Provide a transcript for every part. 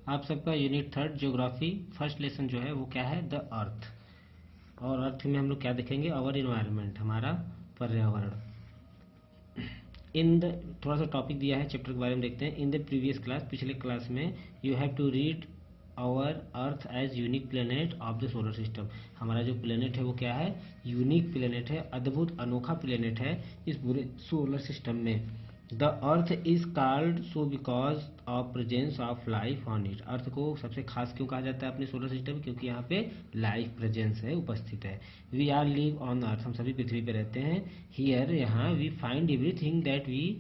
आप सबका unit 3 geography first lesson जो है वो क्या है, द अर्थ। और अर्थ में हम लोग क्या देखेंगे, अवर इन्वायरमेंट, हमारा पर्यावरण। इन द थोड़ा सा टॉपिक दिया है चैप्टर के बारे में देखते हैं। इन द प्रीवियस क्लास, पिछले क्लास में, you have to read our earth as unique planet of the solar system. हमारा जो प्लेनेट है वो क्या है, यूनिक प्लेनेट है, अद्भुत अनोखा प्लेनेट है इस पूरे सोलर सिस्टम में। The earth is called so because of presence of life on it. Earth को सबसे खास क्यों कहा जाता है अपने सोलर सिस्टम, क्योंकि यहाँ पे लाइफ प्रेजेंस है, उपस्थित है। We are live on earth, हम सभी पृथ्वी पे रहते हैं। हियर, यहाँ, we find everything that we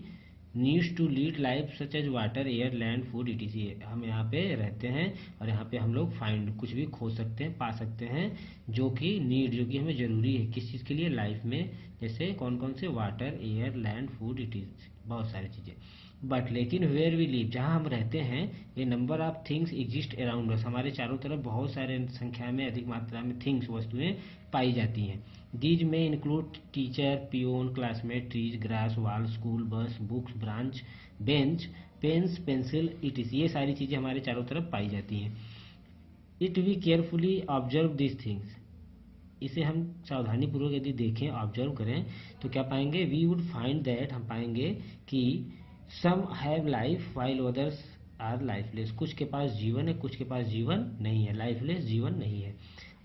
needs to lead life such as water, air, land, food, etc. हम यहाँ पे रहते हैं और यहाँ पे हम लोग फाइंड, कुछ भी खोज सकते हैं, पा सकते हैं, जो कि नीड, जो कि हमें जरूरी है किस चीज़ के लिए, लाइफ में। जैसे कौन कौन से, water, air, land, food, etc., बहुत सारी चीज़ें। बट लेकिन वेयर वी लिव, जहाँ हम रहते हैं, ये number of things exist around us, हमारे चारों तरफ बहुत सारे संख्या में, अधिक मात्रा में थिंग्स, वस्तुएं पाई जाती हैं। दीज में include teacher, peon, classmate, trees, grass, wall, school, bus, books, branch, bench, pens, pencil, etc. ये सारी चीज़ें हमारे चारों तरफ पाई जाती हैं। It we carefully observe this things, इसे हम सावधानी पूर्वक यदि देखें, ऑब्जर्व करें, तो क्या पाएंगे, वी वुड फाइंड दैट, हम पाएंगे कि some have life while others are lifeless, कुछ के पास जीवन है, कुछ के पास जीवन नहीं है, लाइफलेस, जीवन नहीं है।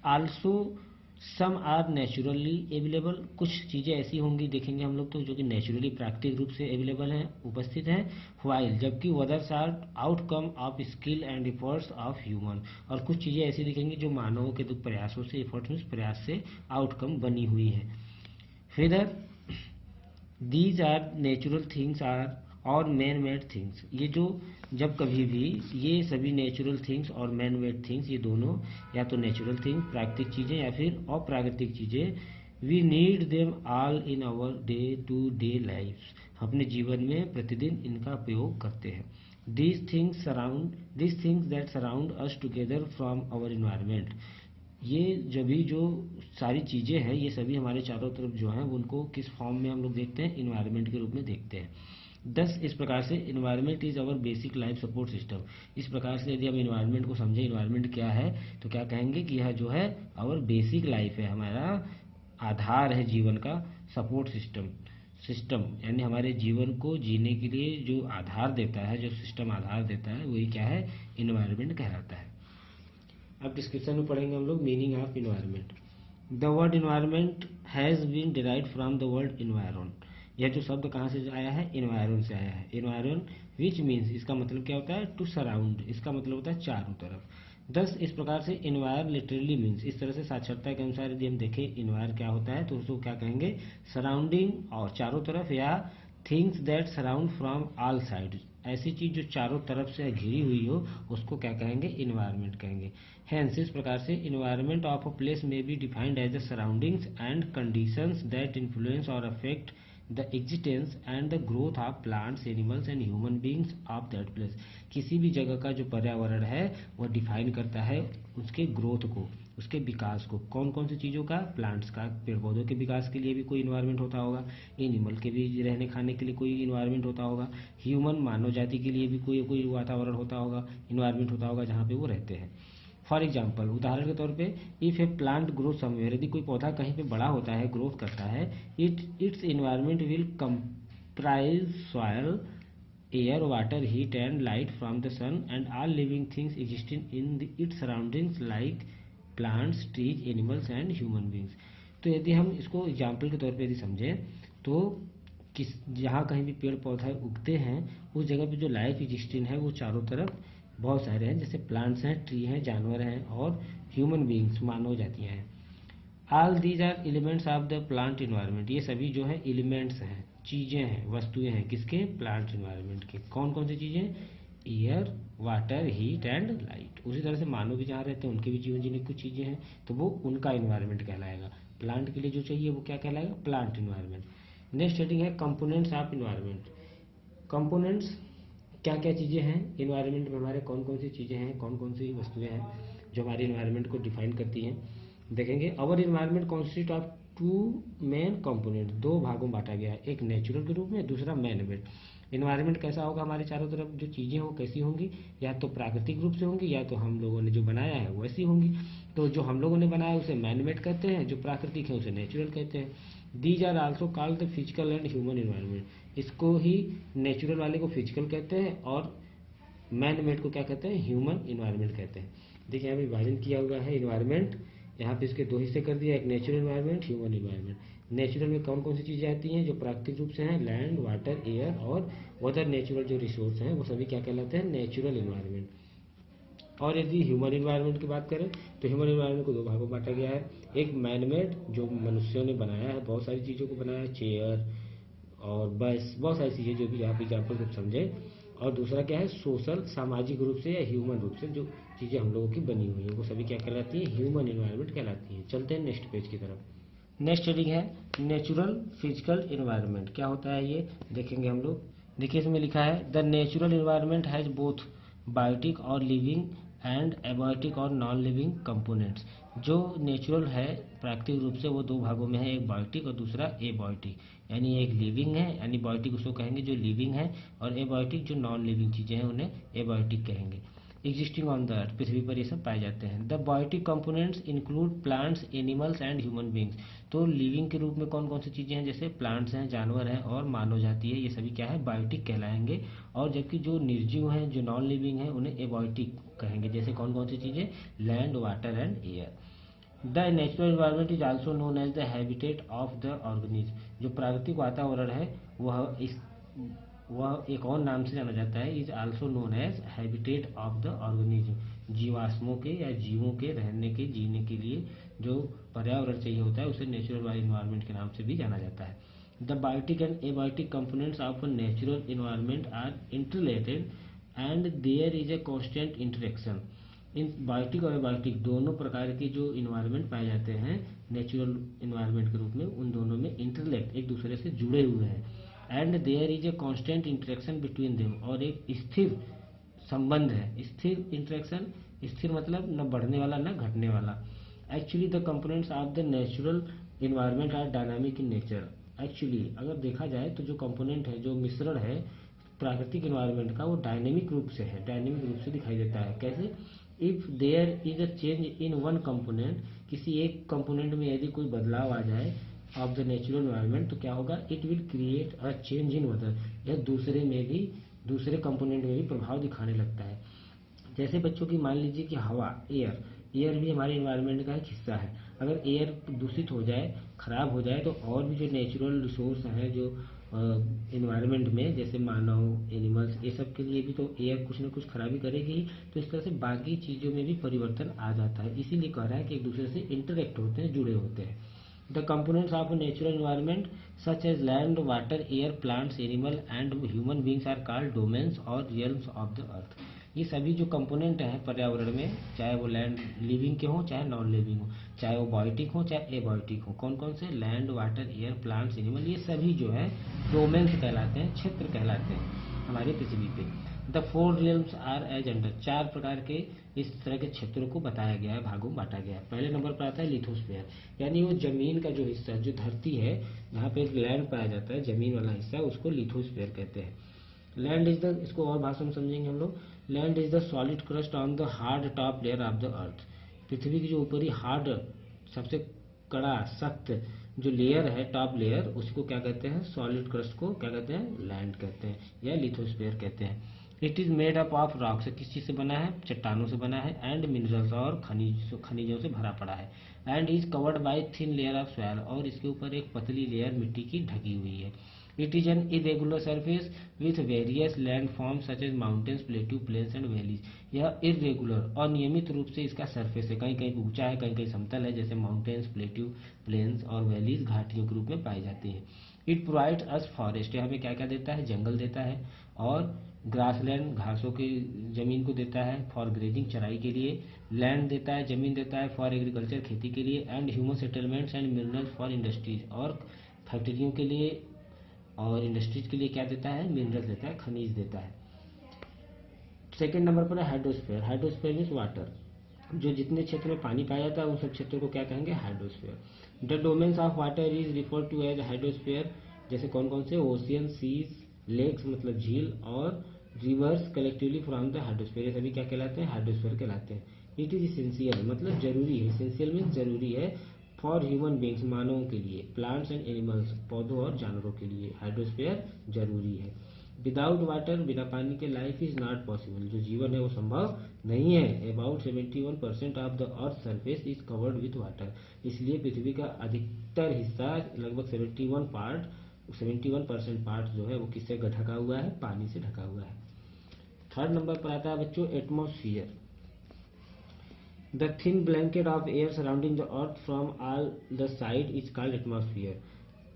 Also some are naturally available, कुछ चीज़ें ऐसी होंगी, देखेंगे हम लोग तो, जो कि नेचुरली, प्राकृतिक रूप से अवेलेबल हैं, उपस्थित हैं। वाइल, जबकि others are outcome of skill and efforts of human, और कुछ चीज़ें ऐसी दिखेंगी जो मानवों के दुख प्रयासों से, एफर्ट्स में, प्रयास से आउटकम बनी हुई हैं। फिर these are natural things are और मैन मेड थिंग्स, ये जो, जब कभी भी ये सभी नेचुरल थिंग्स और मैन मेड थिंग्स, ये दोनों या तो नेचुरल थिंग्स, प्राकृतिक चीज़ें, या फिर अप्राकृतिक चीज़ें, we need them all in our day to day life, अपने जीवन में प्रतिदिन इनका उपयोग करते हैं। these things that surround us together from our environment, ये जब भी जो सारी चीज़ें हैं, ये सभी हमारे चारों तरफ जो हैं, उनको किस फॉर्म में हम लोग देखते हैं, इन्वायरमेंट के रूप में देखते हैं। दस, इस प्रकार से environment is our basic life support system, इस प्रकार से यदि हम इन्वायरमेंट को समझें, इन्वायरमेंट क्या है, तो क्या कहेंगे कि यह जो है अवर बेसिक लाइफ है, हमारा आधार है जीवन का, सपोर्ट सिस्टम यानी हमारे जीवन को जीने के लिए जो आधार देता है, जो सिस्टम आधार देता है, वही क्या है, इन्वायरमेंट कहलाता है। अब डिस्क्रिप्शन में पढ़ेंगे हम लोग meaning of environment. The word environment has been derived from the word environ, यह जो शब्द कहाँ से आया है, इन्वायरन से आया है। इन्वायरन विच मीन्स, इसका मतलब क्या होता है, टू सराउंड, इसका मतलब होता है चारों तरफ। दस, इस प्रकार से इन्वायर लिटरली मीन्स, इस तरह से साक्षरता के अनुसार यदि हम देखें इन्वायर क्या होता है, तो उसको क्या कहेंगे, सराउंडिंग, और चारों तरफ, या things that surround from all side, ऐसी चीज़ जो चारों तरफ से घिरी हुई हो, उसको क्या कहेंगे, इन्वायरमेंट कहेंगे। हैंस, इस प्रकार से environment of a place may be defined as the surroundings and conditions that influence और affect the existence and the growth of plants, animals and human beings of that place. किसी भी जगह का जो पर्यावरण है वह डिफाइन करता है उसके ग्रोथ को, उसके विकास को। कौन कौन सी चीज़ों का, प्लांट्स का, पेड़ पौधों के विकास के लिए भी कोई इन्वायरमेंट होता होगा, एनिमल के भी रहने खाने के लिए कोई इन्वायरमेंट होता होगा, ह्यूमन, मानव जाति के लिए भी कोई वातावरण होता होगा, इन्वायरमेंट होता होगा जहाँ पे वो रहते हैं। फॉर एग्जाम्पल, उदाहरण के तौर पे, if A plant grow somewhere, यदि कोई पौधा कहीं पे बड़ा होता है, ग्रोथ करता है, its environment will comprise soil, air, water, heat and light from the sun and all living things existing in its surroundings like plants, trees, animals and human beings. तो यदि हम इसको एग्जाम्पल के तौर पे यदि समझें, तो किस, जहाँ कहीं भी पेड़ पौधे उगते हैं, उस जगह पे जो लाइफ एग्जिस्टिंग है वो चारों तरफ बहुत सारे हैं, जैसे प्लांट्स हैं, ट्री हैं, जानवर हैं, और ह्यूमन बींग्स, मानव जातियाँ हैं। All these are elements of the plant environment, ये सभी जो है एलिमेंट्स हैं, चीज़ें हैं, वस्तुएं हैं, किसके, प्लांट इन्वायरमेंट के। कौन कौन सी चीज़ें, air, water, heat and light. उसी तरह से मानव भी जहाँ रहते हैं उनके भी जीवन जीने की कुछ चीज़ें हैं, तो वो उनका इन्वायरमेंट कहलाएगा। प्लांट के लिए जो चाहिए वो क्या कहलाएगा, प्लांट इन्वायरमेंट। नेक्स्ट हेडिंग है कंपोनेंट्स ऑफ इन्वायरमेंट। कंपोनेंट्स, क्या क्या चीज़ें हैं इन्वायरमेंट में, हमारे कौन कौन सी चीज़ें हैं, कौन कौन सी वस्तुएं हैं जो हमारे इन्वायरमेंट को डिफाइन करती हैं, देखेंगे। Our environment constitute of two main component, दो भागों में बांटा गया है, एक नेचुरल के रूप में, दूसरा मैन मेड। इन्वायरमेंट कैसा होगा, हमारे चारों तरफ जो चीज़ें हो कैसी होंगी, या तो प्राकृतिक रूप से होंगी या तो हम लोगों ने जो बनाया है वैसी होंगी। तो जो हम लोगों ने बनाया उसे मैनमेड कहते हैं, जो प्राकृतिक है उसे नेचुरल कहते हैं। These are also called the physical and human environment. इसको ही नेचुरल वाले को फिजिकल कहते हैं और मैन मेड को क्या कहते हैं, ह्यूमन इन्वायरमेंट कहते हैं। देखिए यहाँ पे विभाजन किया हुआ है इन्वायरमेंट, यहाँ पे इसके दो हिस्से कर दिया, एक natural environment, human environment. Natural में कौन कौन सी चीज़ें आती हैं, जो प्राकृतिक रूप से हैं, लैंड, वाटर, एयर और अदर नेचुरल जो रिसोर्स हैं वो सभी क्या कहलाते हैं, नेचुरल इन्वायरमेंट। और यदि ह्यूमन इन्वायरमेंट की बात करें तो ह्यूमन इन्वायरमेंट को दो भागों में बांटा गया है। एक मैनमेड जो मनुष्यों ने बनाया है, बहुत सारी चीज़ों को बनाया है, चेयर और बस, बहुत सारी चीज़ें जो भी आप एग्जाम्पल रूप समझे। और दूसरा क्या है, सोशल, सामाजिक रूप से या ह्यूमन रूप से जो चीज़ें हम लोगों की बनी हुई हैं वो सभी क्या कहलाती हैं, ह्यूमन इन्वायरमेंट कहलाती हैं। चलते हैं नेक्स्ट पेज की तरफ। नेक्स्ट हेडिंग है नेचुरल फिजिकल इन्वायरमेंट। क्या होता है ये देखेंगे हम लोग। देखिए इसमें लिखा है the natural environment has both biotic और लिविंग एंड एबायोटिक और नॉन लिविंग कंपोनेंट्स। जो नेचुरल है प्राकृतिक रूप से वो दो भागों में है, एक बायोटिक और दूसरा एबायोटिक। यानी एक लिविंग है, यानी बायोटिक उसको कहेंगे जो लिविंग है, और एबायोटिक जो नॉन लिविंग चीज़ें हैं उन्हें एबायोटिक कहेंगे। एग्जिस्टिंग ऑन द अर्थ, पृथ्वी पर ये सब पाए जाते हैं। The biotic components include plants, animals and human beings. तो लिविंग के रूप में कौन कौन सी चीज़ें हैं, जैसे प्लांट्स हैं, जानवर हैं और मानव जाति है, ये सभी क्या है, बायोटिक कहलाएंगे। और जबकि जो निर्जीव हैं, जो नॉन लिविंग हैं, उन्हें एबायोटिक कहेंगे। जैसे कौन कौन सी चीज़ें, land, water and air. The natural environment is also known as the habitat of the organism. जो प्राकृतिक वातावरण है वह एक और नाम से जाना जाता है, is also known as habitat of the organism. जीवाश्मों के या जीवों के रहने के, जीने के लिए जो पर्यावरण चाहिए होता है उसे नेचुरल इन्वायरमेंट के नाम से भी जाना जाता है। The biotic and abiotic components of natural environment are interrelated and there is a constant interaction. इन बायोटिक और एबायोटिक दोनों प्रकार के जो इन्वायरमेंट पाए जाते हैं नेचुरल इन्वायरमेंट के रूप में, उन दोनों में इंटरलेक्ट, एक दूसरे से जुड़े हुए हैं। And there is a constant interaction between them, और एक स्थिर संबंध है। स्थिर इंटरेक्शन, स्थिर मतलब न बढ़ने वाला न घटने वाला। Actually the components of the natural environment are dynamic in nature. Actually अगर देखा जाए तो जो कंपोनेंट है, जो मिश्रण है प्राकृतिक इन्वायरमेंट का, वो डायनेमिक रूप से है, डायनेमिक रूप से दिखाई देता है। कैसे, if there is a change in one component, किसी एक कंपोनेंट में यदि कोई बदलाव आ जाए ऑफ द नेचुरल इन्वायरमेंट, तो क्या होगा, it will create a change in other, यह दूसरे में भी, दूसरे कंपोनेंट में भी प्रभाव दिखाने लगता है। जैसे बच्चों की मान लीजिए कि हवा, एयर, एयर भी हमारे इन्वायरमेंट का एक हिस्सा है। अगर एयर दूषित हो जाए, खराब हो जाए, तो और भी जो नेचुरल रिसोर्स हैं जो इन्वायरमेंट में, जैसे मानव, एनिमल्स, ये सब के लिए भी तो एयर कुछ ना कुछ खराबी करेगी ही। तो इस तरह से बाकी चीज़ों में भी परिवर्तन आ जाता है। इसीलिए कह रहा है कि एक दूसरे से इंटरेक्ट होते हैं, जुड़े होते हैं। The components of natural environment such as land, water, air, plants, animal and human beings are called domains और रियल्म्स ऑफ द अर्थ। ये सभी जो कंपोनेंट हैं पर्यावरण में, चाहे वो लैंड लिविंग के हों चाहे नॉन लिविंग हो, चाहे वो बायोटिक हो चाहे एबायोटिक हो, कौन कौन से, land, water, air, plants, animal, ये सभी जो है डोमेन्स कहलाते हैं, क्षेत्र कहलाते हैं हमारी पृथ्वी पे। The four realms are as under, चार प्रकार के इस तरह के क्षेत्रों को बताया गया है, भागों में बांटा गया है। पहले नंबर पर आता है लिथोस्फीयर, यानी वो जमीन का जो हिस्सा, जो धरती है जहाँ पे लैंड पाया जाता है, जमीन वाला हिस्सा, उसको लिथोस्फीयर कहते हैं। लैंड इज द, इसको और भाषा में समझेंगे हम लोग, land is the solid crust on the hard top layer of the earth. पृथ्वी की जो ऊपरी हार्ड, सबसे कड़ा, सख्त जो लेयर है, टॉप लेयर, उसको क्या कहते हैं, सॉलिड क्रस्ट को क्या कहते हैं, लैंड कहते हैं या लिथोस्फीयर कहते हैं। It is made up of rock, से किस चीज़ से बना है, चट्टानों से बना है, एंड मिनरल्स, और खनिजों से भरा पड़ा है। And is covered by thin layer of soil, और इसके ऊपर एक पतली लेयर मिट्टी की ढकी हुई है। It is an irregular surface with various land forms such as mountains, plateau, plains and valleys. यह इरेगुलर, अनियमित रूप से इसका सरफेस है, कहीं कहीं ऊंचा है, कहीं कहीं समतल है, जैसे माउंटेन्स, प्लेट्यू, प्लेन्स और वैलीज घाटियों के रूप में पाई जाती है। इट प्रोवाइड अस फॉरेस्ट, यह हमें क्या क्या देता है, जंगल देता है, और ग्रासलैंड, घासों की जमीन को देता है फॉर ग्रेजिंग, चराई के लिए, लैंड देता है, जमीन देता है फॉर एग्रीकल्चर, खेती के लिए, and human settlements and minerals for industries, और फैक्ट्रियों के लिए और इंडस्ट्रीज के लिए क्या देता है, मिनरल्स देता है, खनिज देता है। सेकेंड नंबर पर है हाइड्रोस्फीयर। हाइड्रोस्फीयर मीन्स वाटर, जो जितने क्षेत्र में पानी पाया जाता है उन सब क्षेत्रों को क्या कहेंगे, hydrosphere. The domains of water is refer to as hydrosphere, जैसे कौन कौन से, ओशियन, सीज, लेक्स मतलब झील, और reverse collectively from the hydrosphere, ये सभी क्या कहलाते हैं, हाइड्रोस्फीयर कहलाते हैं। इट इज इसेंशियल मतलब जरूरी है, इसेंशियल मीन्स जरूरी है, फॉर ह्यूमन बींग्स मानवों के लिए, प्लांट्स एंड एनिमल्स पौधों और जानवरों के लिए हाइड्रोस्फीयर जरूरी है। विदाउट वाटर बिना पानी के लाइफ इज नॉट पॉसिबल, जो जीवन है वो संभव नहीं है। About 71% of the earth surface is covered with water, इसलिए पृथ्वी का अधिकतर हिस्सा लगभग 71% पार्ट जो है वो किससे ढका हुआ है, पानी से ढका हुआ है। थर्ड नंबर पर आता है बच्चों atmosphere. The thin blanket of air surrounding the earth from all the side is called atmosphere.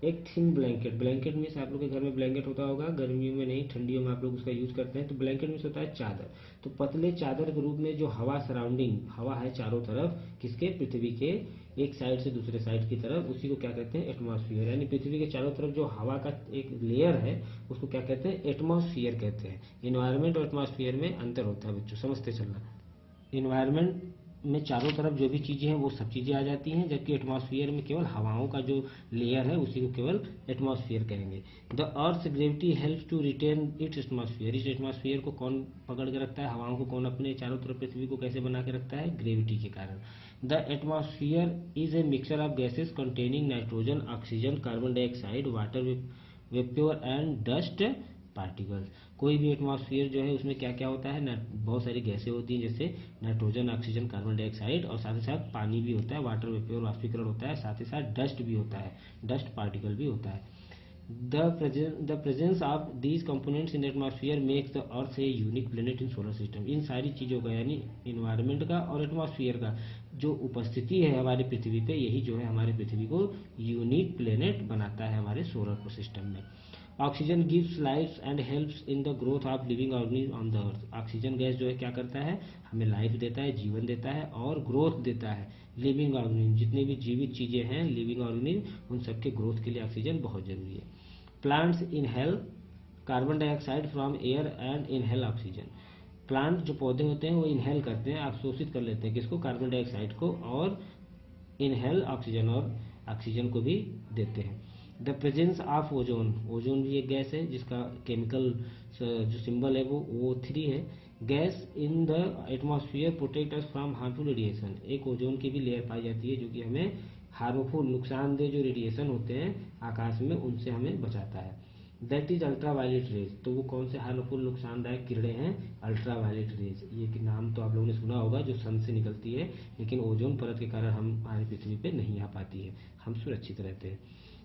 एक थिन ब्लैंकेट, ब्लैंकेट मीन्स आप लोग के घर में ब्लैंकेट होता होगा, गर्मियों में नहीं ठंडियों में आप लोग उसका यूज करते हैं, तो ब्लैंकेट मीन्स होता है चादर। तो पतले चादर के रूप में जो हवा सराउंडिंग, हवा है चारों तरफ किसके, पृथ्वी के, एक साइड से दूसरे साइड की तरफ, उसी को क्या कहते हैं, एटमॉस्फियर। यानी पृथ्वी के चारों तरफ जो हवा का एक लेयर है उसको क्या कहते हैं, एटमॉस्फियर कहते हैं। इन्वायरमेंट और एटमॉस्फियर में अंतर होता है बच्चों, समझते चलना। इन्वायरमेंट में चारों तरफ जो भी चीज़ें हैं वो सब चीज़ें आ जाती हैं, जबकि एटमॉस्फेयर में केवल हवाओं का जो लेयर है उसी को केवल एटमॉस्फेयर कहेंगे। The earth gravity helps to retain its atmosphere, इस एटमॉस्फेयर को कौन पकड़ के रखता है, हवाओं को कौन अपने चारों तरफ पृथ्वी को कैसे बना के रखता है, ग्रेविटी के कारण। The atmosphere is a mixture of gases containing nitrogen, oxygen, carbon dioxide, water vapour and dust particles. कोई भी एटमॉस्फेयर जो है उसमें क्या क्या होता है ना, बहुत सारी गैसें होती हैं, जैसे नाइट्रोजन, ऑक्सीजन, कार्बन डाइऑक्साइड, और साथ ही साथ पानी भी होता है, वाटर वेपर वाष्पीकरण होता है, साथ ही साथ डस्ट भी होता है, डस्ट पार्टिकल भी होता है। The presence of these components in atmosphere makes the earth a unique planet in solar system. इन सारी चीज़ों का यानी इन्वायरमेंट का और एटमॉस्फेयर का जो उपस्थिति है हमारे पृथ्वी पे, यही जो है हमारे पृथ्वी को यूनिक प्लेनेट बनाता है हमारे सोलर सिस्टम में। Oxygen gives life and helps in the growth of living organism on the earth. Oxygen gas जो है क्या करता है, हमें लाइफ देता है, जीवन देता है और ग्रोथ देता है। लिविंग ऑर्गेनिज्म, जितने भी जीवित चीज़ें हैं लिविंग ऑर्गेनिज्म, उन सबके ग्रोथ के लिए ऑक्सीजन बहुत जरूरी है। Plants inhale carbon dioxide from air and inhale oxygen. Plant जो पौधे होते हैं वो इनहेल करते हैं, अवशोषित कर लेते हैं किसको, कार्बन डाइऑक्साइड को, और इनहेल ऑक्सीजन, और ऑक्सीजन को भी देते हैं। The presence of ozone, ozone भी एक गैस है जिसका केमिकल जो सिंबल है वो O3 है। Gas in the atmosphere protect us from harmful radiation, एक ओजोन की भी लेयर पाई जाती है जो कि हमें हार्मफुल नुकसानदेह जो रेडिएशन होते हैं आकाश में उनसे हमें बचाता है। That is ultraviolet rays, तो वो कौन से हार्मफुल नुकसानदायक किरणें हैं, अल्ट्रा वायलेट रेज। ये कि नाम तो आप लोगों ने सुना होगा, जो सन से निकलती है, लेकिन ओजोन परत के कारण हमारी पृथ्वी पे नहीं आ पाती है, हम सुरक्षित रहते हैं।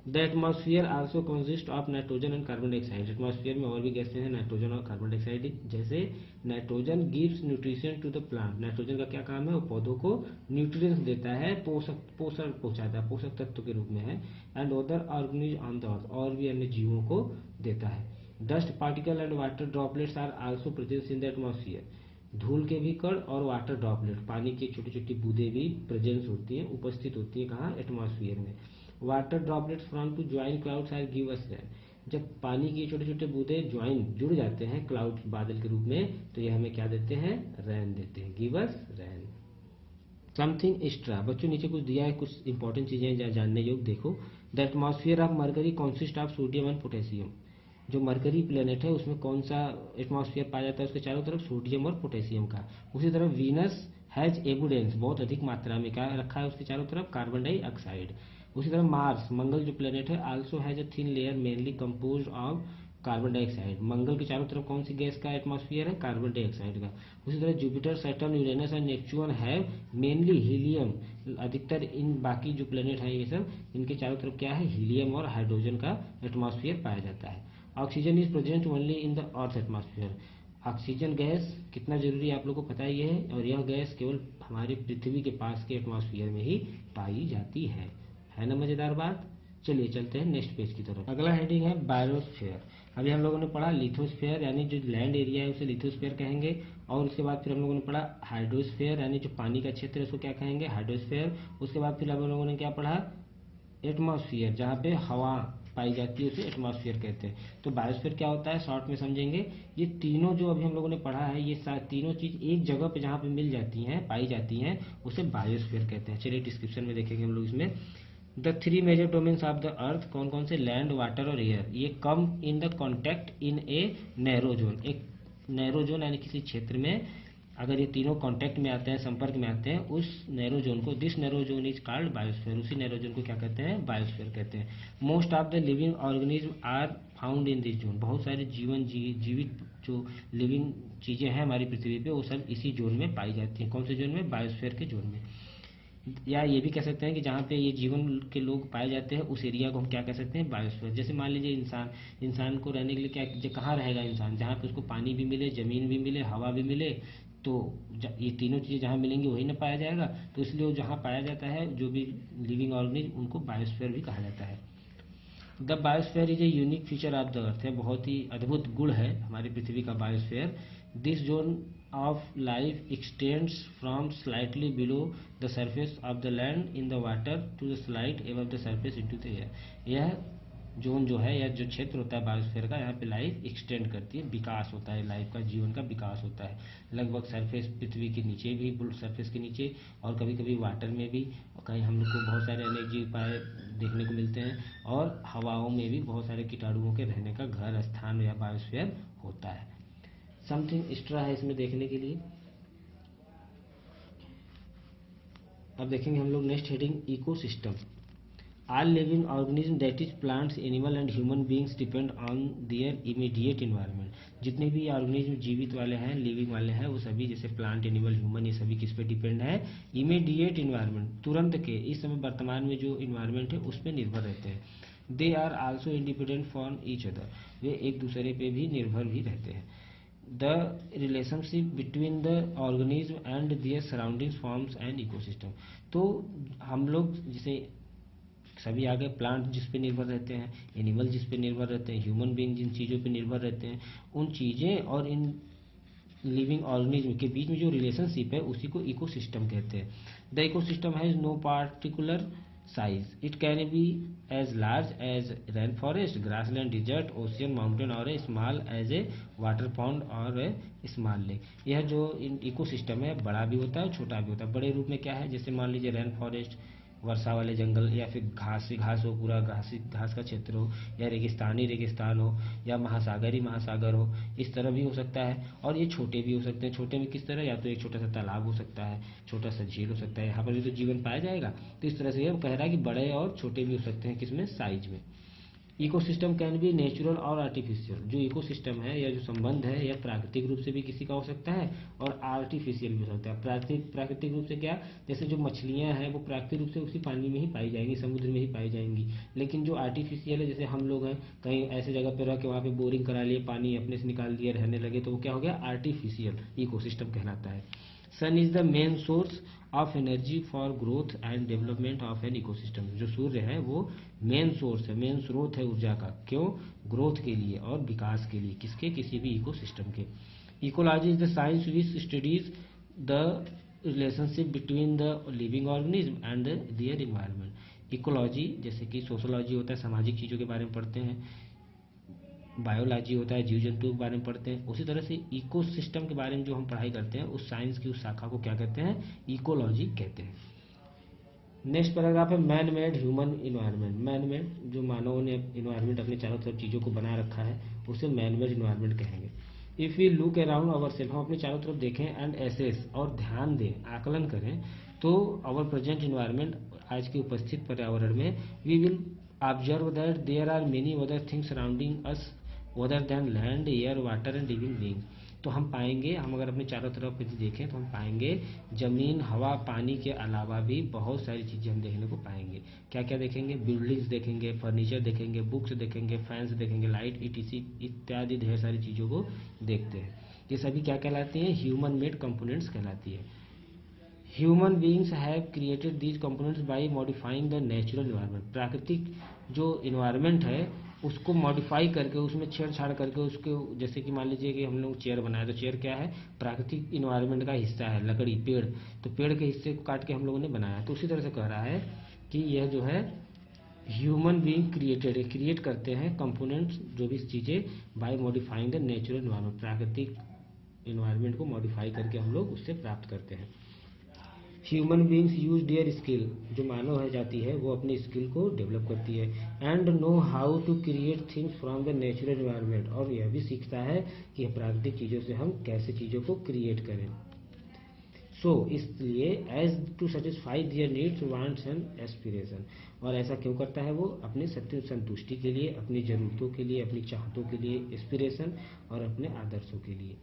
The atmosphere also consist of nitrogen and carbon dioxide, atmosphere में और भी गैसें हैं नाइट्रोजन और कार्बन डाइऑक्साइड। जैसे nitrogen gives nutrition to the plant, nitrogen का क्या काम है, वो पौधों को न्यूट्रिएंट्स देता है, पोषण पहुंचाता है, पोषक तत्व के रूप में है। And other organism on the earth, और भी अन्य जीवों को देता है। Dust particle and water droplets are also present in the atmosphere, धूल के भी कण और वाटर ड्रॉपलेट, पानी की छोटी छोटी बूंदें भी प्रेजेंस होती हैं, उपस्थित होती हैं कहाँ, एटमॉस्फेयर में। Water droplets from to join clouds are give us rain, जब पानी की छोटे छोटे बूंदें ज्वाइन जुड़ जाते हैं क्लाउड बादल के रूप में, तो ये हमें क्या देते हैं, रैन देते हैं, गिव अस रैन। समथिंग एक्स्ट्रा, बच्चों नीचे कुछ दिया है, कुछ इंपॉर्टेंट चीजें जानने योग्य देखो। The atmosphere of mercury consist of sodium and potassium, जो मरकरी प्लेनेट है उसमें कौन सा एटमॉस्फेयर पाया जाता है, उसके चारों तरफ सोडियम और पोटेशियम का। उसी तरह वीनस हैज एबुडेंस, बहुत अधिक मात्रा में क्या रखा है उसके चारों तरफ, कार्बन डाइऑक्साइड। उसी तरह मार्स, मंगल जो प्लेनेट है, also has a thin layer mainly composed of carbon dioxide, Mangal के चारों तरफ कौन सी गैस का एटमॉस्फेयर है, कार्बन डाइऑक्साइड का। उसी तरह Jupiter, Saturn, Uranus and Neptune have mainly helium, अधिकतर इन बाकी जो प्लेनेट हैं ये सब, इनके चारों तरफ क्या है, हीलियम और हाइड्रोजन का एटमॉस्फेयर पाया जाता है। Oxygen is present only in the earth atmosphere, oxygen gas कितना जरूरी है आप लोगों को पता ही है, और यह गैस केवल हमारी पृथ्वी के पास के एटमॉस्फेयर में ही पाई जाती है ना मजेदार बात। चलिए चलते हैं नेक्स्ट पेज की तरफ। अगला हेडिंग है बायोस्फीयर। अभी हम लोगों ने पढ़ा लिथोस्फीयर, यानी जो लैंड एरिया है उसे लिथोस्फीयर कहेंगे, और उसके बाद फिर हम लोगों ने पढ़ा हाइड्रोस्फीयर, यानी जो पानी का क्षेत्र है उसको क्या कहेंगे, हाइड्रोस्फीयर। उसके बाद फिर हम लोगों ने क्या पढ़ा, एटमॉस्फेयर, जहाँ पे हवा पाई जाती है उसे एटमॉस्फेयर कहते हैं। तो बायोस्फीयर क्या होता है शॉर्ट में समझेंगे। ये तीनों जो अभी हम लोगों ने पढ़ा है, ये तीनों चीज एक जगह पे जहाँ पे मिल जाती हैं, पाई जाती हैं, उसे बायोस्फीयर कहते हैं। चलिए डिस्क्रिप्शन में देखेंगे हम लोग इसमें। The three major domains of the earth, कौन कौन से? लैंड, वाटर और एयर। ये come in the contact in a narrow zone, एक नैरो जोन यानी किसी क्षेत्र में अगर ये तीनों कांटेक्ट में आते हैं, संपर्क में आते हैं, उस नैरो जोन को, this narrow zone is called biosphere, उसी नैरो जोन को क्या कहते हैं? बायोस्फीयर कहते हैं। Most of the living organism are found in this zone, बहुत सारे जीवित जो लिविंग चीज़ें हैं हमारी पृथ्वी पे, वो सब इसी जोन में पाई जाती हैं। कौन से जोन में? बायोस्फीयर के जोन में। या ये भी कह सकते हैं कि जहाँ पे ये जीवन के लोग पाए जाते हैं उस एरिया को हम क्या कह सकते हैं? बायोस्फीयर। जैसे मान लीजिए इंसान को रहने के लिए क्या, कहाँ रहेगा इंसान? जहाँ पे उसको पानी भी मिले, ज़मीन भी मिले, हवा भी मिले, तो ये तीनों चीज़ें जहाँ मिलेंगी वही ना पाया जाएगा। तो इसलिए वो जहाँ पाया जाता है जो भी लिविंग ऑर्गेनिज्म, उनको बायोस्फीयर भी कहा जाता है। The biosphere is a unique feature of the earth, है बहुत ही अद्भुत गुण है हमारी पृथ्वी का biosphere. This zone of life extends from slightly below the surface of the land in the water to the slight above the surface into the air. यह जोन जो है या जो क्षेत्र होता है बायोस्फीयर का, यहाँ पे लाइफ एक्सटेंड करती है, विकास होता है, लाइफ का, जीवन का विकास होता है लगभग सरफेस, पृथ्वी के नीचे भी, सरफेस के नीचे, और कभी कभी वाटर में भी, और कहीं हम लोग को बहुत सारे अनेक जीव पाए देखने को मिलते हैं, और हवाओं में भी बहुत सारे कीटाणुओं के रहने का घर, स्थान या बायोस्फीयर होता है। समथिंग एक्स्ट्रा है इसमें देखने के लिए। अब देखेंगे हम लोग next heading, ecosystem. All living organisms, that is plants, animal and human beings, depend on their immediate environment। जितने भी ऑर्गेनिज्म जीवित वाले हैं, लिविंग वाले हैं, वो सभी जैसे प्लांट, एनिमल, ह्यूमन, ये सभी किस पे डिपेंड है? इमीडिएट इन्वायरमेंट, तुरंत के, इस समय वर्तमान में जो इन्वायरमेंट है उस पर निर्भर रहते हैं। They are also independent from each other, वे एक दूसरे पे भी निर्भर भी रहते हैं। The relationship between the organism and their surroundings forms and ecosystem. तो हम लोग जैसे सभी आगे, प्लांट जिस पे निर्भर रहते हैं, एनिमल जिस पे निर्भर रहते हैं, ह्यूमन बीइंग जिन चीज़ों पे निर्भर रहते हैं, उन चीज़ें और इन लिविंग ऑर्गेनिज्म के बीच में जो रिलेशनशिप है उसी को इकोसिस्टम कहते हैं। The ecosystem has no particular size, it can be as large as rain forest, grassland, desert, ocean, mountain, और a small as a water pond और ए स्मॉल लेक। यह जो इकोसिस्टम है बड़ा भी होता है, छोटा भी होता है। बड़े रूप में क्या है? जैसे मान लीजिए रेन फॉरेस्ट, वर्षा वाले जंगल, या फिर घास ही घास हो, पूरा घास का क्षेत्र हो, या रेगिस्तानी रेगिस्तान हो, या महासागरी महासागर हो, इस तरह भी हो सकता है। और ये छोटे भी हो सकते हैं। छोटे में किस तरह? या तो एक छोटा सा तालाब हो सकता है, छोटा सा झील हो सकता है, यहाँ पर भी तो जीवन पाया जाएगा। तो इस तरह से ये कह रहा है कि बड़े और छोटे भी हो सकते हैं, किसमें? साइज में। इकोसिस्टम कैन बी नेचुरल और आर्टिफिशियल, जो इकोसिस्टम है या जो संबंध है यह प्राकृतिक रूप से भी किसी का हो सकता है और आर्टिफिशियल भी हो सकता है। प्राकृतिक रूप से क्या? जैसे जो मछलियां हैं वो प्राकृतिक रूप से उसी पानी में ही पाई जाएंगी, समुद्र में ही पाई जाएंगी। लेकिन जो आर्टिफिशियल है, जैसे हम लोग हैं कहीं ऐसे जगह पर रह के वहाँ पे बोरिंग करा लिए, पानी अपने से निकाल दिया, रहने लगे, तो वो क्या हो गया? आर्टिफिशियल इकोसिस्टम कहलाता है। Sun is the main source of energy for growth and development of an ecosystem. जो सूर्य है वो मेन सोर्स है, मेन स्रोत है ऊर्जा का। क्यों? ग्रोथ के लिए और विकास के लिए, किसके? किसी भी इकोसिस्टम के। Ecology is the science which studies the relationship between the living organism and their environment. Ecology जैसे कि सोशोलॉजी होता है, सामाजिक चीज़ों के बारे में पढ़ते हैं, बायोलॉजी होता है, जीव जंतुओं के बारे में पढ़ते हैं, उसी तरह से इकोसिस्टम के बारे में जो हम पढ़ाई करते हैं उस साइंस की उस शाखा को क्या कहते हैं? इकोलॉजी कहते हैं। नेक्स्ट पैराग्राफ है man made human environment. Man made, जो मानवों ने इन्वायरमेंट अपने चारों तरफ चीज़ों को बना रखा है, उसे मैन मेड इन्वायरमेंट कहेंगे। If we look around our self, हम अपने चारों तरफ देखें एंड एसेस, और ध्यान दें, आकलन करें, तो अवर प्रेजेंट इन्वायरमेंट, आज के उपस्थित पर्यावरण में, we will observe that there are many other things surrounding us other than land, air, water and living beings. तो हम पाएंगे, हम अगर अपने चारों तरफ यदि देखें तो हम पाएंगे जमीन, हवा, पानी के अलावा भी बहुत सारी चीज़ें हम देखने को पाएंगे। क्या क्या देखेंगे? बिल्डिंग्स देखेंगे, फर्नीचर देखेंगे, बुक्स देखेंगे, फैंस देखेंगे, लाइट, ईटीसी इत्यादि ढेर सारी चीज़ों को देखते हैं। ये सभी क्या कहलाती हैं? ह्यूमन मेड कंपोनेंट्स कहलाती है। Human beings have created these components by modifying the natural environment. प्राकृतिक जो इन्वायरमेंट है उसको मॉडिफाई करके, उसमें छेड़छाड़ करके, उसके जैसे कि मान लीजिए कि हम लोग चेयर बनाए, तो चेयर क्या है? प्राकृतिक इन्वायरमेंट का हिस्सा है, लकड़ी, पेड़, तो पेड़ के हिस्से को काट के हम लोगों ने बनाया। तो उसी तरह से कह रहा है कि यह जो है ह्यूमन बीइंग क्रिएटेड है, क्रिएट करते हैं कंपोनेंट्स, जो भी चीज़ें, by modifying the natural environment, प्राकृतिक इन्वायरमेंट को मॉडिफाई करके हम लोग उससे प्राप्त करते हैं। Human beings use their skill, जो मानव है जाति है वो अपनी स्किल को डेवलप करती है। And know how to create things from the natural environment, और यह भी सीखता है कि प्राकृतिक चीज़ों से हम कैसे चीज़ों को क्रिएट करें। सो इसलिए as to satisfy their needs wants and aspiration, और ऐसा क्यों करता है वो? अपने सत्य संतुष्टि के लिए, अपनी ज़रूरतों के लिए, अपनी चाहतों के लिए, एस्पिरेशन और अपने आदर्शों के लिए।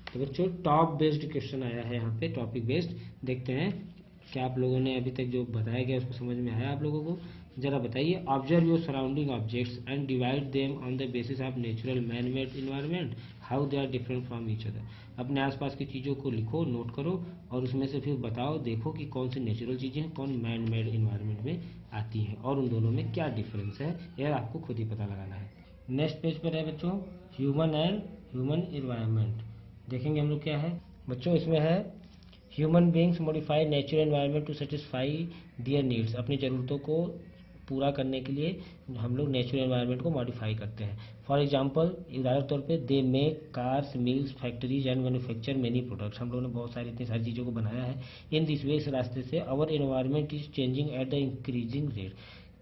तो बच्चों टॉप बेस्ड क्वेश्चन आया है यहाँ पे, टॉपिक बेस्ड। देखते हैं क्या आप लोगों ने अभी तक जो बताया गया उसको समझ में आया आप लोगों को? जरा बताइए। Observe your surrounding objects and divide them on the basis of natural man made environment, how they are different from each other. अपने आसपास की चीज़ों को लिखो, नोट करो, और उसमें से फिर बताओ, देखो कि कौन सी नेचुरल चीज़ें हैं, कौन मैन मेड इन्वायरमेंट में आती हैं, और उन दोनों में क्या डिफरेंस है, यह आपको खुद ही पता लगाना है। नेक्स्ट पेज पर है बच्चों ह्यूमन एंड ह्यूमन इन्वायरमेंट। देखेंगे हम लोग क्या है बच्चों, इसमें है human beings modify natural environment to satisfy their needs. अपनी ज़रूरतों को पूरा करने के लिए हम लोग नेचुरल एनवायरनमेंट को मॉडिफाई करते हैं। फॉर एग्जांपल, उदाहरण तौर पे they make cars, mills, factories and manufacture many products. हम लोगों ने बहुत सारी इतनी सारी चीज़ों को बनाया है। इन दिस वे, इस रास्ते से our environment is changing at the increasing rate,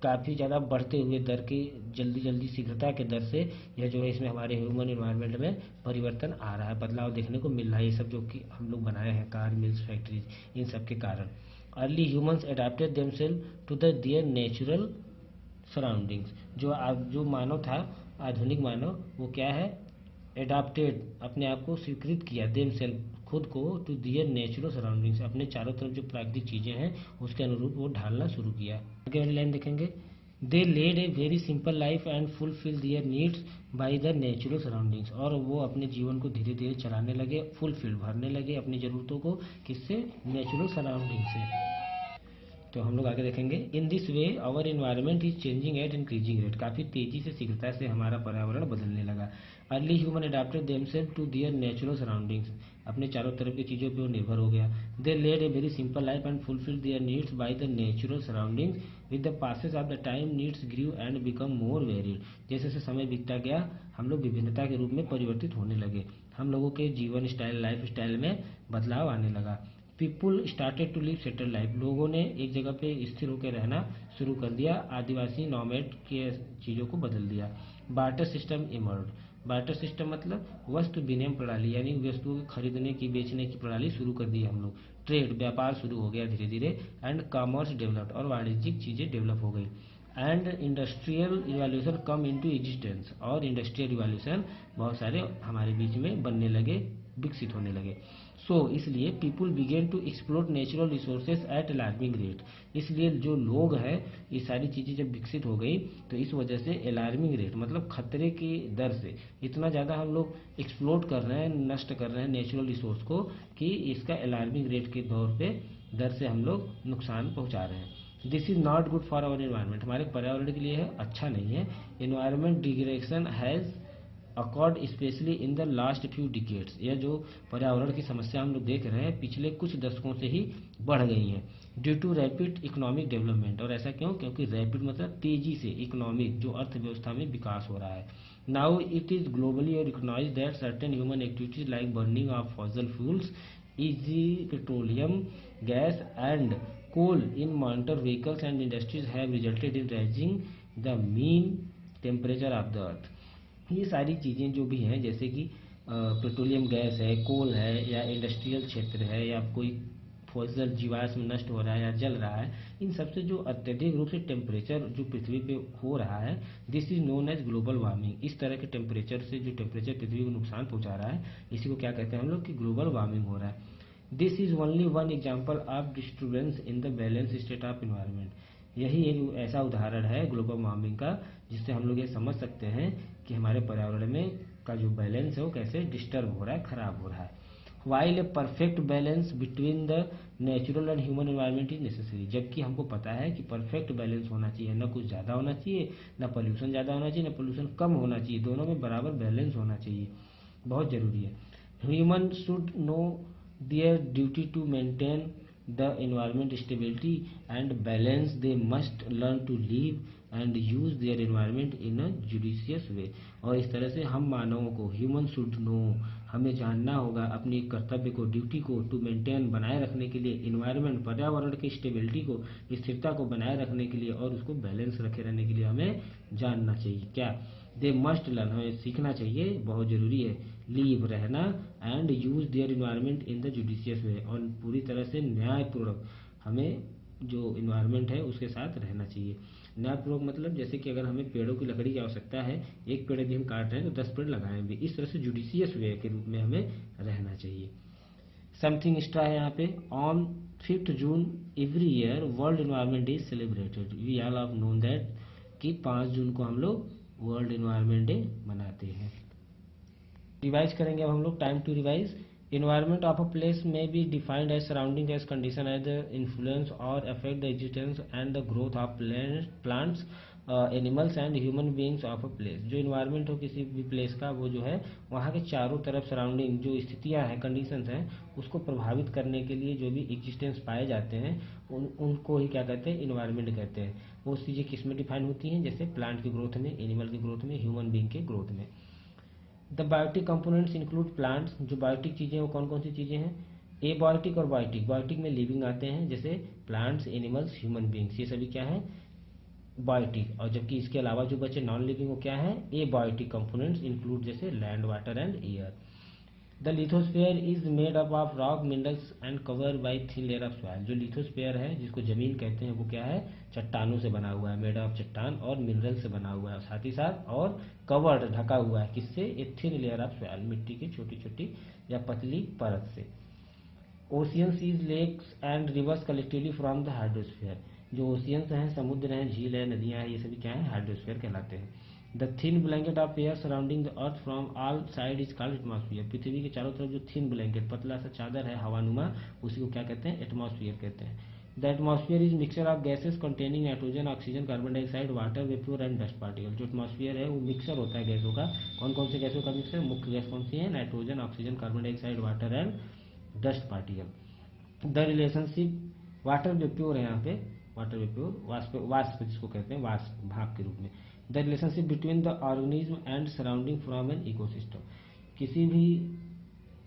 काफ़ी ज़्यादा बढ़ते हुए दर की, जल्दी जल्दी शीघ्रता के दर से यह जो है इसमें हमारे ह्यूमन इन्वायरमेंट में परिवर्तन आ रहा है, बदलाव देखने को मिल रहा है। ये सब जो कि हम लोग बनाए हैं कार, मिल्स, फैक्ट्रीज, इन सब के कारण। Early humans adapted themselves to the their natural surroundings. जो मानव था, आधुनिक मानव, वो क्या है? एडाप्टेड, अपने आप को स्वीकृत किया, देम सेल्फ, खुद को, टू दियर नेचुरल सराउंडिंग्स, अपने चारों तरफ जो प्राकृतिक चीज़ें हैं उसके अनुरूप वो ढालना शुरू किया। आगे वाली लाइन देखेंगे, they led a very simple life and fulfil their needs by the natural surroundings, और वो अपने जीवन को धीरे धीरे चलाने लगे, फुलफिल, भरने लगे अपनी ज़रूरतों को, किससे? नेचुरल सराउंडिंग से। तो हम लोग आगे देखेंगे, in this way our environment is changing at increasing rate, काफ़ी तेजी से, शीघ्रता से हमारा पर्यावरण बदलने लगा। Early human adapted themselves to their natural surroundings, अपने चारों तरफ की चीज़ों पर वो निर्भर हो गया। They led a very simple life and fulfil their needs by the natural surroundings, with the passes of the time needs grew and become more varied. जैसे जैसे समय बीतता गया हम लोग विभिन्नता के रूप में परिवर्तित होने लगे, हम लोगों के जीवन स्टाइल, लाइफ स्टाइल में बदलाव आने लगा। People started to live settle life, लोगों ने एक जगह पे स्थिर होकर रहना शुरू कर दिया, आदिवासी नॉमेड के चीज़ों को बदल दिया। Barter system emerge, barter system मतलब वस्तु विनिमय प्रणाली, यानी वस्तुओं के खरीदने की, बेचने की प्रणाली शुरू कर दी हम लोग। ट्रेड, व्यापार शुरू हो गया धीरे धीरे। एंड कॉमर्स डेवलप्ड, और वाणिज्यिक चीज़ें डेवलप हो गई। And industrial revolution come into existence, और इंडस्ट्रियल रिवॉल्यूशन बहुत सारे हमारे बीच में बनने लगे, विकसित होने लगे। सो इसलिए people began to explore natural resources at alarming rate, इसलिए जो लोग हैं, ये सारी चीज़ें जब विकसित हो गई तो इस वजह से अलार्मिंग रेट मतलब खतरे की दर से इतना ज़्यादा हम लोग एक्सप्लोर कर रहे हैं, नष्ट कर रहे हैं नेचुरल रिसोर्स को, कि इसका अलार्मिंग रेट के दौर पे दर से हम लोग नुकसान पहुंचा रहे हैं। This is not good for our environment, हमारे पर्यावरण के लिए है अच्छा नहीं है। Environment degradation has occurred especially in the last few decades, यह जो पर्यावरण की समस्या हम लोग देख रहे हैं पिछले कुछ दशकों से ही बढ़ गई हैं। Due to rapid economic development, और ऐसा क्यों? क्योंकि रैपिड मतलब तेजी से, इकोनॉमिक जो अर्थव्यवस्था में विकास हो रहा है। Now it is globally recognised that certain human activities like burning of fossil fuels, easy petroleum gas and coal in motor vehicles and industries have resulted in raising the mean temperature of the earth। ये सारी चीज़ें जो भी हैं, जैसे कि petroleum gas है, कोल है, या इंडस्ट्रियल क्षेत्र है, या कोई फॉसिल जीवाश्म नष्ट हो रहा है या जल रहा है, इन सबसे जो अत्यधिक रूप से टेम्परेचर जो पृथ्वी पे हो रहा है, this is known as global warming. इस तरह के टेम्परेचर से जो टेम्परेचर पृथ्वी को नुकसान पहुंचा रहा है, इसी को क्या कहते हैं हम लोग कि ग्लोबल वार्मिंग हो रहा है। This is only one example of disturbance in the balance state of environment, यही एक ऐसा उदाहरण है ग्लोबल वार्मिंग का, जिससे हम लोग ये समझ सकते हैं कि हमारे पर्यावरण में का जो बैलेंस है वो कैसे डिस्टर्ब हो रहा है, खराब हो रहा है। While a perfect balance between the natural and human environment is necessary, जबकि हमको पता है कि परफेक्ट बैलेंस होना चाहिए, न कुछ ज़्यादा होना चाहिए, न पोल्यूशन ज़्यादा होना चाहिए, न पोल्यूशन कम होना चाहिए, दोनों में बराबर बैलेंस होना चाहिए, बहुत ज़रूरी है। Human should know their duty to maintain the environment stability and balance, they must learn to live and use their environment in a judicious way। और इस तरह से हम मानवों को, ह्यूमन शुड नो, हमें जानना होगा अपनी कर्तव्य को, ड्यूटी को टू मेंटेन बनाए रखने के लिए इन्वायरमेंट पर्यावरण की स्टेबिलिटी को, स्थिरता को बनाए रखने के लिए और उसको बैलेंस रखे रहने के लिए हमें जानना चाहिए। क्या दे मस्ट लर्न, हमें सीखना चाहिए, बहुत ज़रूरी है। लीव रहना and use their environment in the judicious way, और पूरी तरह से न्यायपूर्वक हमें जो इन्वायरमेंट है उसके साथ रहना चाहिए। न्यायपूर्वक मतलब जैसे कि अगर हमें पेड़ों की लकड़ी की आवश्यकता है, एक पेड़ यदि हम काट रहे हैं तो 10 पेड़ लगाएं भी, इस तरह से जुडिशियस वे के रूप में हमें रहना चाहिए। समथिंग एक्स्ट्रा है यहाँ पे, on 5 June every year world environment day celebrated, we all have known that कि 5 जून को हम लोग वर्ल्ड इन्वायरमेंट डे मनाते हैं। रिवाइज करेंगे अब हम लोग, time to revise. Environment of a place may be defined as surrounding as condition as the influence और affect the existence and the growth of plants animals and human beings of a place. जो environment हो किसी भी place का, वो जो है वहाँ के चारों तरफ सराउंडिंग जो स्थितियाँ हैं, कंडीशंस हैं, उसको प्रभावित करने के लिए जो भी एग्जिस्टेंस पाए जाते हैं उनको ही क्या कहते हैं, इन्वायरमेंट कहते हैं। वो चीज़ें किस में डिफाइन होती हैं, जैसे प्लांट की ग्रोथ में, एनिमल की ग्रोथ में, ह्यूमन बीइंग के ग्रोथ में। The biotic components include plants, जो बायोटिक चीज़ें हैं वो कौन कौन सी चीज़ें हैं, ए बायोटिक और बायोटिक। बायोटिक में लिविंग आते हैं जैसे प्लांट्स, एनिमल्स, ह्यूमन बींग्स, ये सभी क्या है, बायोटिक। और जबकि इसके अलावा जो बचे नॉन लिविंग वो क्या है, ए बायोटिक कंपोनेंट्स इंक्लूड जैसे land, water and air. The lithosphere is made up of rock minerals and cover by thin layer of soil. जो लिथोस्फेयर है जिसको जमीन कहते हैं वो क्या है, चट्टानों से बना हुआ है, मेड ऑफ चट्टान और मिनरल से बना हुआ है, साथ ही साथ और कवर्ड ढका हुआ है किससे, a thin layer of soil, मिट्टी की छोटी छोटी या पतली परत से। Oceans is lakes and rivers collectively from the hydrosphere. जो ओशियंस हैं, समुद्र हैं, झील है, नदियां हैं, ये सभी क्या है, हाइड्रोस्फीयर कहलाते हैं। The thin blanket of air surrounding the earth from all side is called atmosphere. पृथ्वी के चारों तरफ जो थिन ब्लैंकेट, पतला सा चादर है हवानुमा, उसी को क्या कहते हैं, एटमॉस्फियर कहते हैं। The atmosphere is mixture of gases containing nitrogen, oxygen, carbon dioxide, water vapour and dust particle. जो एटमॉस्फियर है वो मिक्सर होता है गैसों का। कौन कौन से गैसों का मिक्सर, मुख्य गैस कौन सी है, nitrogen, oxygen, carbon dioxide, water and dust particle. The relationship, water vapour है यहाँ पे, वाटर वेप्योर, वाष्प, वाष्प जिसको कहते हैं, वाष्प भाग के रूप में। The relationship between the organism and surrounding from an ecosystem. किसी भी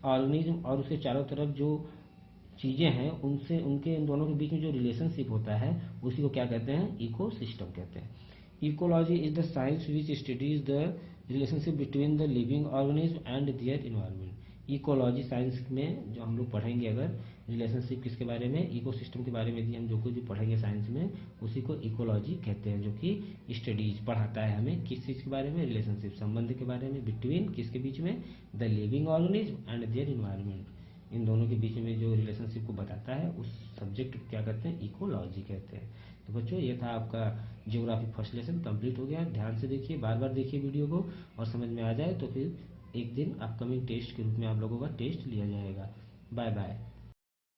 ऑर्गेनिज्म और उसके चारों तरफ जो चीज़ें हैं उनसे, उनके इन दोनों के बीच में जो रिलेशनशिप होता है उसी को क्या कहते हैं, इकोसिस्टम कहते हैं। Ecology is the science which studies the relationship between the living organism and their environment. Ecology science में जो हम लोग पढ़ेंगे अगर रिलेशनशिप किसके बारे में, इकोसिस्टम के बारे में यदि हम जो कुछ भी पढ़ेंगे साइंस में, उसी को इकोलॉजी कहते हैं, जो कि स्टडीज पढ़ाता है हमें किस चीज़ के बारे में, रिलेशनशिप, संबंध के बारे में, बिटवीन किसके बीच में, the living organism and their environment. इन दोनों के बीच में जो रिलेशनशिप को बताता है उस सब्जेक्ट को क्या कहते हैं, इकोलॉजी कहते हैं। तो बच्चों ये था आपका ज्योग्राफी फर्स्ट लेसन, कंप्लीट हो गया। ध्यान से देखिए, बार बार देखिए वीडियो को, और समझ में आ जाए तो फिर एक दिन अपकमिंग टेस्ट के रूप में आप लोगों का टेस्ट लिया जाएगा। Bye bye.